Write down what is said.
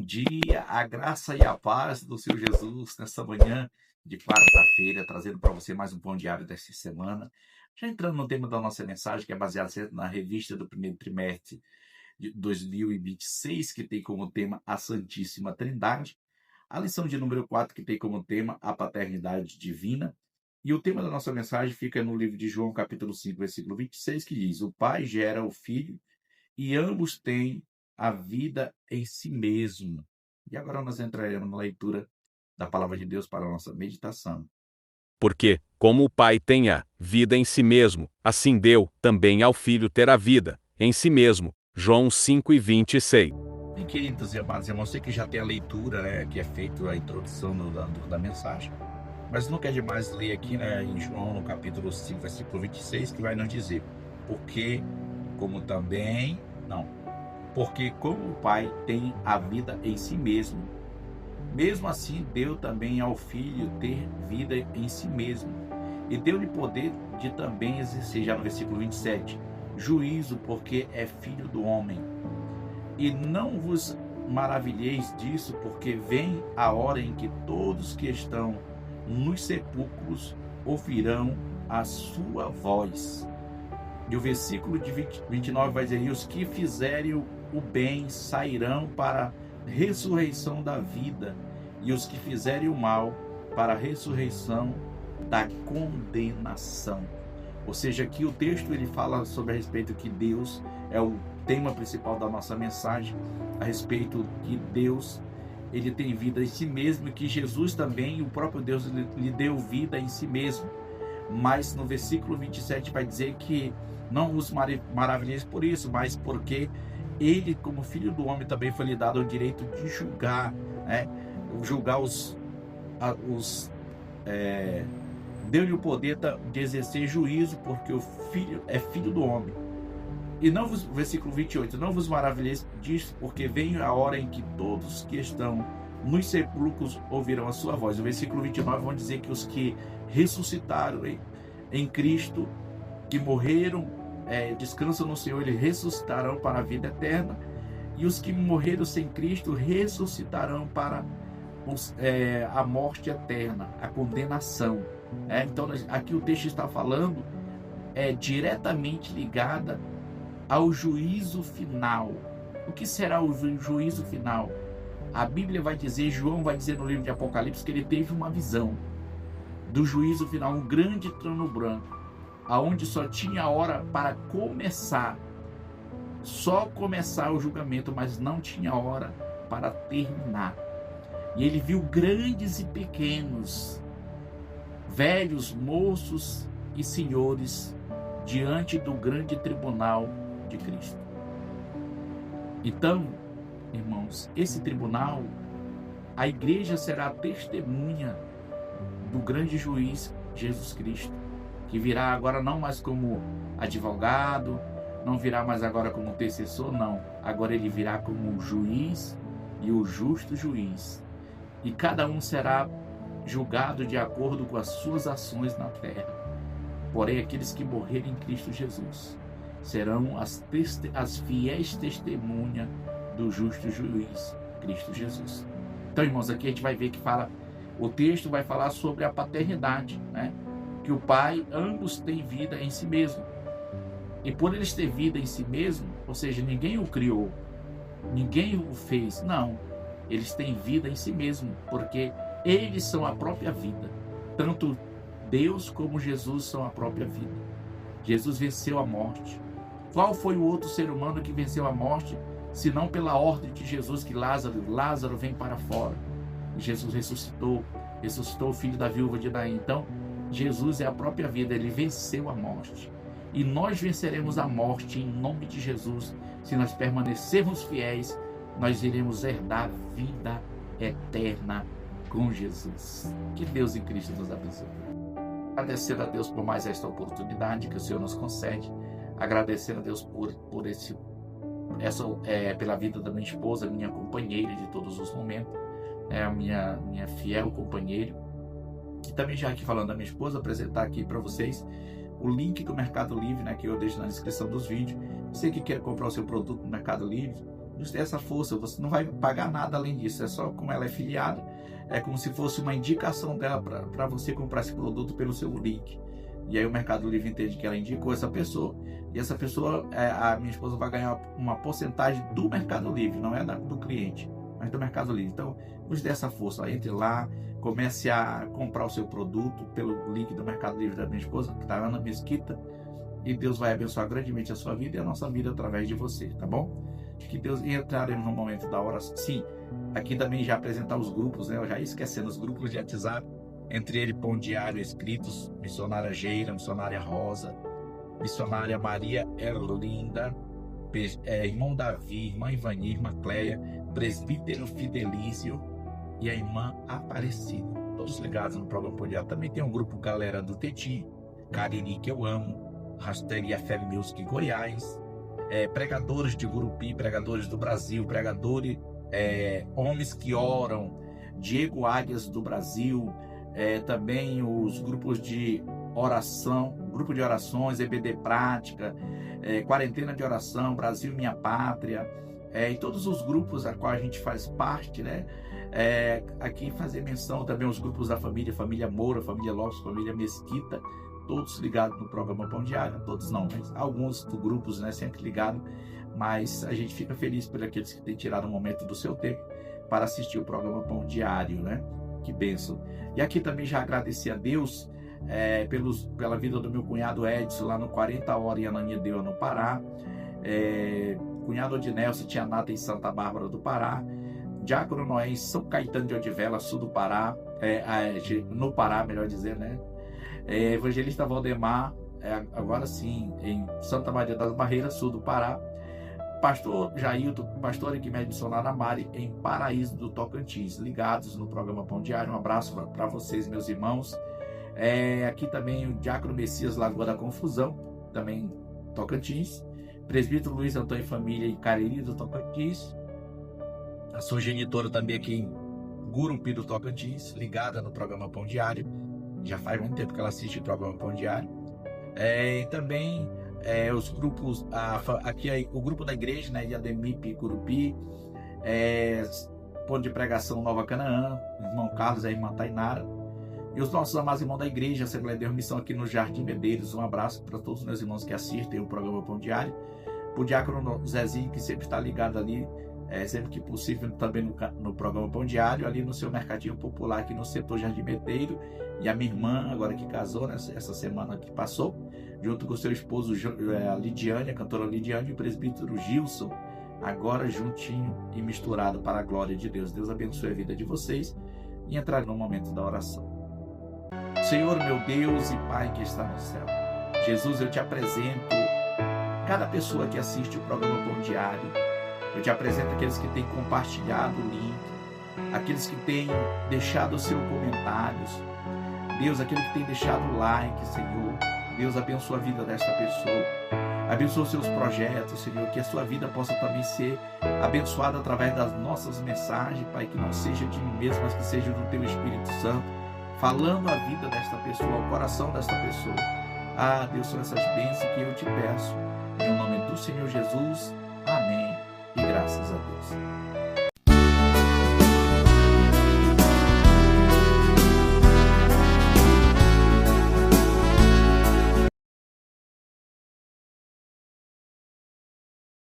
dia, a graça e a paz do Senhor Jesus nessa manhã de quarta-feira, trazendo para você mais um pão diário desta semana. Já entrando no tema da nossa mensagem, que é baseada na revista do primeiro trimestre de 2026, que tem como tema a Santíssima Trindade. A lição de número 4, que tem como tema a paternidade divina. E o tema da nossa mensagem fica no livro de João, capítulo 5, versículo 26, que diz: o Pai gera o Filho e ambos têm a vida em si mesmo. E agora nós entraremos na leitura da palavra de Deus para a nossa meditação. Porque, como o Pai tem a vida em si mesmo, assim deu também ao Filho ter a vida em si mesmo. João 5:26. Bem, queridos e amados irmãos, sei que já tem a leitura, que é feita a introdução da mensagem, mas nunca é demais ler aqui, em João, no capítulo 5, versículo 26, que vai nos dizer: porque como o Pai tem a vida em si mesmo, mesmo assim deu também ao Filho ter vida em si mesmo, e deu-lhe poder de também exercer, já no versículo 27, juízo, porque é filho do homem. E não vos maravilheis disso, porque vem a hora em que todos que estão nos sepulcros ouvirão a sua voz. E o versículo de 29 vai dizer: e os que fizerem o bem sairão para a ressurreição da vida, e os que fizerem o mal para a ressurreição da condenação. Ou seja, aqui o texto ele fala sobre a respeito que Deus é o tema principal da nossa mensagem, a respeito que Deus ele tem vida em si mesmo, e que Jesus também, o próprio Deus, lhe deu vida em si mesmo. Mas no versículo 27 vai dizer que não os maravilheis por isso, mas porque ele, como filho do homem, também foi lhe dado o direito de julgar, julgar deu-lhe o poder de exercer juízo, porque o filho é filho do homem. E não vos, versículo 28, não vos maravilheis disso, porque vem a hora em que todos que estão nos sepulcros ouvirão a sua voz. O versículo 29 vão dizer que os que ressuscitaram em Cristo, que morreram, descansam no Senhor, eles ressuscitarão para a vida eterna, e os que morreram sem Cristo ressuscitarão para a morte eterna, a condenação. Então aqui o texto está falando diretamente ligada ao juízo final. O que será o juízo final? A Bíblia vai dizer, João vai dizer no livro de Apocalipse, que ele teve uma visão do juízo final, um grande trono branco, aonde só tinha hora para começar o julgamento, mas não tinha hora para terminar. E ele viu grandes e pequenos, velhos, moços e senhores diante do grande tribunal de Cristo. Então, irmãos, esse tribunal, a igreja será a testemunha do grande juiz Jesus Cristo, que virá agora não mais como advogado, não virá mais agora como intercessor, não. Agora ele virá como o juiz e o justo juiz. E cada um será julgado de acordo com as suas ações na terra. Porém, aqueles que morrerem em Cristo Jesus serão as fiéis testemunhas do justo juiz, Cristo Jesus. Então, irmãos, aqui a gente vai ver que o texto vai falar sobre a paternidade, que o Pai, ambos têm vida em si mesmo. E por eles ter vida em si mesmo, ou seja, ninguém o criou, ninguém o fez, não. Eles têm vida em si mesmo, porque eles são a própria vida. Tanto Deus como Jesus são a própria vida. Jesus venceu a morte. Qual foi o outro ser humano que venceu a morte, se não pela ordem de Jesus, que Lázaro vem para fora? E Jesus ressuscitou o filho da viúva de Naim. Então, Jesus é a própria vida, ele venceu a morte. E nós venceremos a morte em nome de Jesus. Se nós permanecermos fiéis, nós iremos herdar vida eterna com Jesus. Que Deus em Cristo nos abençoe. Agradecer a Deus por mais esta oportunidade que o Senhor nos concede. Agradecer a Deus pela vida da minha esposa, minha companheira de todos os momentos, a minha fiel companheira. E também, já aqui falando da minha esposa, apresentar aqui para vocês o link do Mercado Livre, que eu deixo na descrição dos vídeos. Você que quer comprar o seu produto no Mercado Livre, nos dê essa força. Você não vai pagar nada além disso, é só como ela é filiada, é como se fosse uma indicação dela para você comprar esse produto pelo seu link. E aí o Mercado Livre entende que ela indicou essa pessoa, e essa pessoa, a minha esposa vai ganhar uma porcentagem do Mercado Livre, não é do cliente, mas do Mercado Livre. Então, nos dê essa força, entre lá, comece a comprar o seu produto pelo link do Mercado Livre da minha esposa, que está Ana Mesquita, e Deus vai abençoar grandemente a sua vida e a nossa vida através de você, tá bom? Que Deus, entraremos no momento da oração. Sim, aqui também já apresentar os grupos, né? Eu já ia esquecendo os grupos de WhatsApp, entre ele Pão Diário Escritos, missionária Geira, missionária Rosa, missionária Maria Erlinda, irmão Davi, irmã Ivani, irmã Cléia, presbítero Fidelício e a irmã Aparecida, todos ligados no programa Pão Diário. Também tem um grupo Galera do Teti, Cariri que eu amo, hashtag FM Music Goiás, pregadores de Gurupi, pregadores do Brasil, pregadores, homens que oram, Diego Águias do Brasil, também os grupos de oração, grupo de orações, EBD Prática, Quarentena de Oração, Brasil Minha Pátria, e todos os grupos a qual a gente faz parte, né? Aqui fazer menção também aos grupos da família Moura, família Lopes, família Mesquita, todos ligados no programa Pão Diário, todos não, mas alguns grupos, né, sempre ligados, mas a gente fica feliz por aqueles que têm tirado um momento do seu tempo para assistir o programa Pão Diário, né? Que bênção. E aqui também já agradeci a Deus pela vida do meu cunhado Edson, lá no 40 Horas em Ananindeua, no Pará, cunhado Odinelson, tia Nata em Santa Bárbara do Pará, Diácono Noé em São Caetano de Odivela, sul do Pará, no Pará, melhor dizer, né? Evangelista Valdemar, agora sim, em Santa Maria das Barreiras, sul do Pará, pastor Jailton, pastor Equimédio Missionária Mari, em Paraíso do Tocantins, ligados no programa Pão Diário. Um abraço para vocês, meus irmãos. Aqui também o Diácono Messias Lagoa da Confusão, também Tocantins, presbítero Luiz Antônio Família em Cariri do Tocantins, a sua genitora também aqui em Gurupi do Tocantins, ligada no programa Pão Diário, já faz muito tempo que ela assiste o programa Pão Diário. E também os grupos, aqui o grupo da igreja, né, de Ademip Gurupi, ponto de pregação Nova Canaã, irmão Carlos e a irmã Tainara, e os nossos amados irmãos da igreja, Assembleia de Deus Missão aqui no Jardim Medeiros. Um abraço para todos os meus irmãos que assistem o programa Pão Diário, para o diácono Zezinho, que sempre está ligado ali, sempre que possível, também no programa Pão Diário, ali no seu mercadinho popular, aqui no setor Jardim Medeiro, e a minha irmã, agora que casou, né, essa semana que passou, junto com o seu esposo a Lidiane, a cantora Lidiane, e o presbítero Gilson, agora juntinho e misturado para a glória de Deus. Deus abençoe a vida de vocês e entrar no momento da oração. Senhor, meu Deus e Pai que está no céu, Jesus, eu te apresento cada pessoa que assiste o programa Pão Diário. Eu te apresento aqueles que têm compartilhado o link, aqueles que têm deixado os seus comentários. Deus, aquele que tem deixado o like, Senhor. Deus, abençoa a vida desta pessoa. Abençoa os seus projetos, Senhor. Que a sua vida possa também ser abençoada através das nossas mensagens, Pai. Que não seja de mim mesmo, mas que seja do Teu Espírito Santo, falando a vida desta pessoa, ao coração desta pessoa. Ah, Deus, são essas bênçãos que eu te peço. Em nome do Senhor Jesus. Amém. E graças a Deus.